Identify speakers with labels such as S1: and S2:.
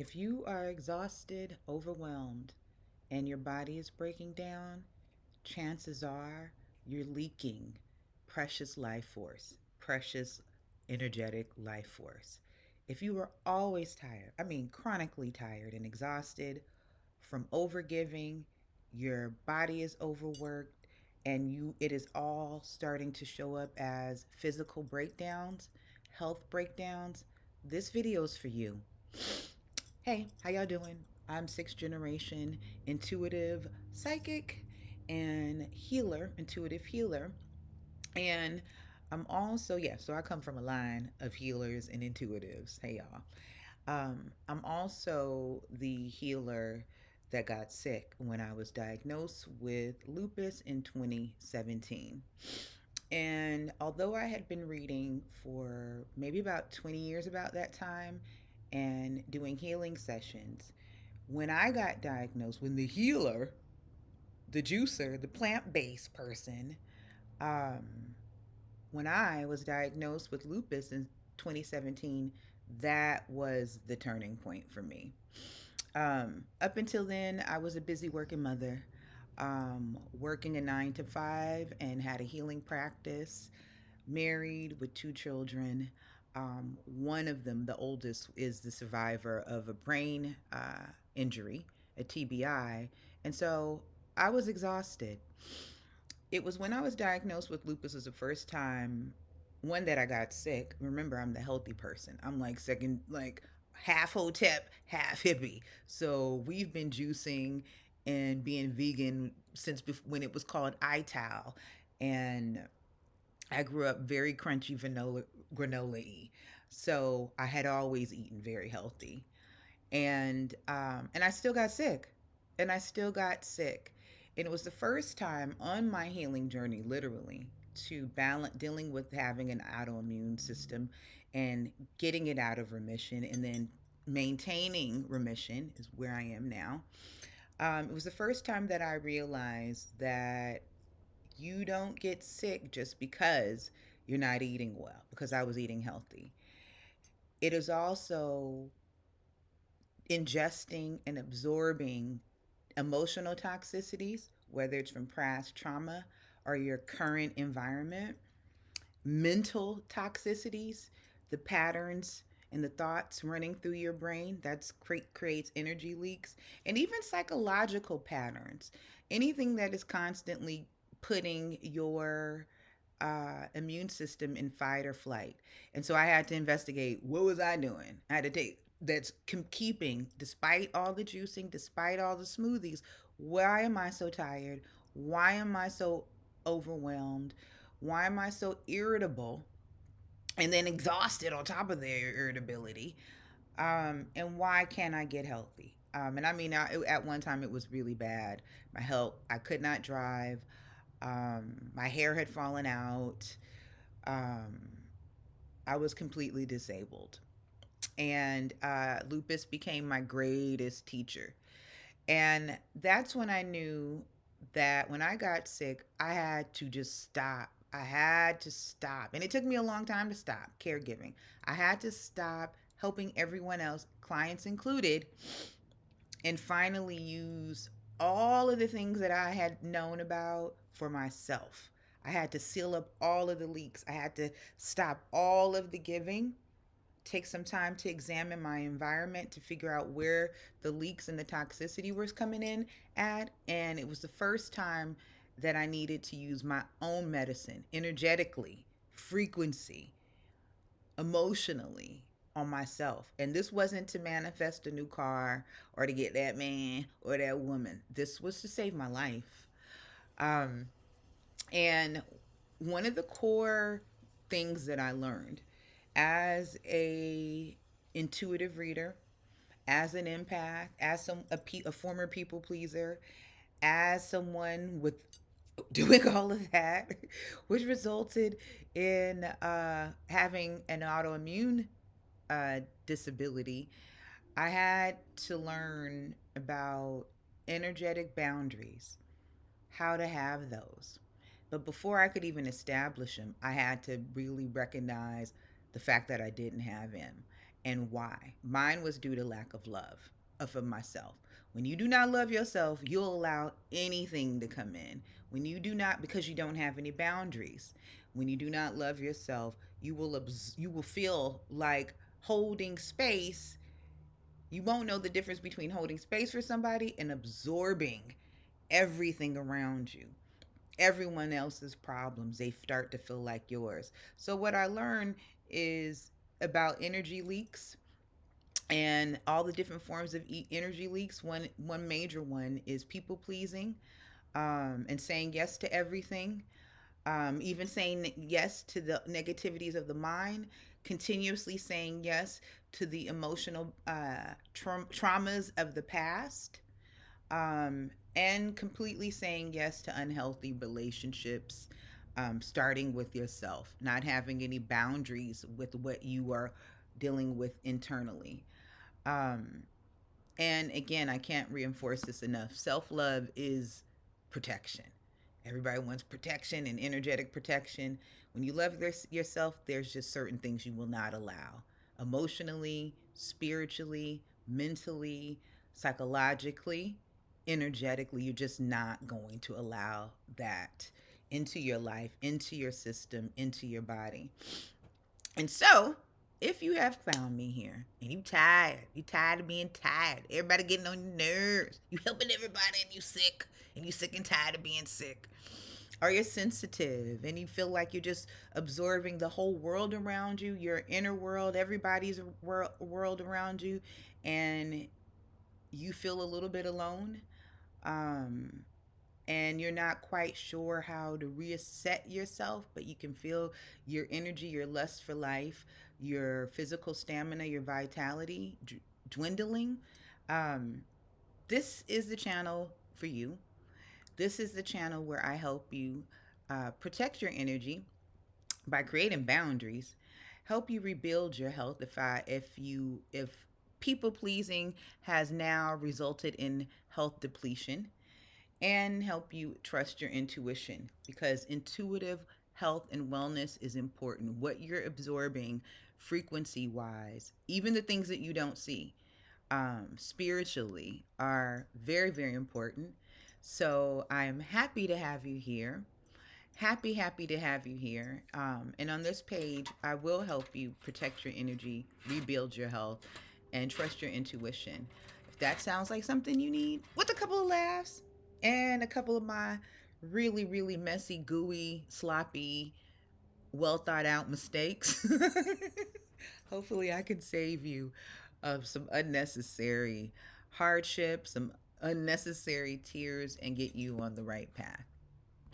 S1: If you are exhausted, overwhelmed, and your body is breaking down, chances are you're leaking precious life force, precious energetic life force. If you are always tired, I mean chronically tired and exhausted from overgiving, your body is overworked, and it is all starting to show up as physical breakdowns, health breakdowns, this video is for you. Hey, how y'all doing? I'm sixth generation intuitive psychic and healer, intuitive healer. And I'm also, yeah, so I come from a line of healers and intuitives. Hey, y'all. I'm also the healer that got sick when I was diagnosed with lupus in 2017. And although I had been reading for maybe about 20 years about that time and doing healing sessions, when I got diagnosed, when the healer, the juicer, the plant based person, um, when I was diagnosed with lupus in 2017, that was the turning point for me. Up until then, I was a busy working mother, working a 9 to 5, and had a healing practice, married with 2 children. One of them, the oldest, is the survivor of a brain injury, a TBI. And so I was exhausted. It was when I was diagnosed with lupus was the first time, one, that I got sick. Remember, I'm the healthy person. I'm like second, like half hotep, half hippie. So we've been juicing and being vegan since when it was called ital. And I grew up very crunchy vanilla granola y. So I had always eaten very healthy. And I still got sick. And I still got sick. And it was the first time on my healing journey, literally, to balance dealing with having an autoimmune system and getting it out of remission and then maintaining remission is where I am now. It was the first time that I realized that you don't get sick just because you're not eating well, because I was eating healthy. It is also ingesting and absorbing emotional toxicities, whether it's from past trauma or your current environment, mental toxicities, the patterns and the thoughts running through your brain that creates energy leaks, and even psychological patterns, anything that is constantly putting your immune system in fight or flight. And so I had to investigate, what was I doing? I had to take that's keeping, despite all the juicing, despite all the smoothies, why am I so tired? Why am I so overwhelmed? Why am I so irritable and then exhausted on top of their irritability? And why can't I get healthy? And I mean, at one time it was really bad. My health, I could not drive. My hair had fallen out. Um, I was completely disabled. And lupus became my greatest teacher. And that's when I knew that when I got sick, I had to just stop. I had to stop. And it took me a long time to stop caregiving. I had to stop helping everyone else, clients included, and finally use all of the things that I had known about for myself. I had to seal up all of the leaks. I had to stop all of the giving, take some time to examine my environment to figure out where the leaks and the toxicity was coming in at. And it was the first time that I needed to use my own medicine energetically, frequency, emotionally on myself. And this wasn't to manifest a new car or to get that man or that woman. This was to save my life. Um, and one of the core things that I learned as a intuitive reader, as an empath, as a former people pleaser, as someone with doing all of that, which resulted in having an autoimmune disability, I had to learn about energetic boundaries, how to have those. But before I could even establish them, I had to really recognize the fact that I didn't have them. and why. Mine was due to lack of love of myself. When you do not love yourself, you'll allow anything to come in. When you do not, because you don't have any boundaries. When you do not love yourself, you will feel like holding space. You won't know the difference between holding space for somebody and absorbing everything around you. Everyone else's problems, they start to feel like yours. So what I learned is about energy leaks and all the different forms of energy leaks. One major one is people pleasing, and saying yes to everything, even saying yes to the negativities of the mind, continuously saying yes to the emotional traumas of the past, and completely saying yes to unhealthy relationships, starting with yourself, not having any boundaries with what you are dealing with internally. Um, and again, I can't reinforce this enough. Self love is protection. Everybody wants protection and energetic protection. When you love yourself, there's just certain things you will not allow emotionally, spiritually, mentally, psychologically, energetically. You're just not going to allow that into your life, into your system, into your body. And so, if you have found me here and you tired of being tired, everybody getting on your nerves, you helping everybody and you sick and tired of being sick, or you're sensitive and you feel like you're just absorbing the whole world around you, your inner world, everybody's world around you, and you feel a little bit alone, um, and you're not quite sure how to reset yourself, but you can feel your energy, your lust for life, your physical stamina, your vitality dwindling, um, this is the channel for you. This is the channel where I help you protect your energy by creating boundaries, help you rebuild your health. If people pleasing has now resulted in health depletion, and help you trust your intuition, because intuitive health and wellness is important. What you're absorbing frequency wise, even the things that you don't see, spiritually, are very, very important. So I'm happy to have you here. Happy to have you here. And on this page, I will help you protect your energy, rebuild your health, and trust your intuition. If that sounds like something you need, with a couple of laughs and a couple of my really, really messy, gooey, sloppy, well thought out mistakes, hopefully I can save you of some unnecessary hardship, some unnecessary tears, and get you on the right path.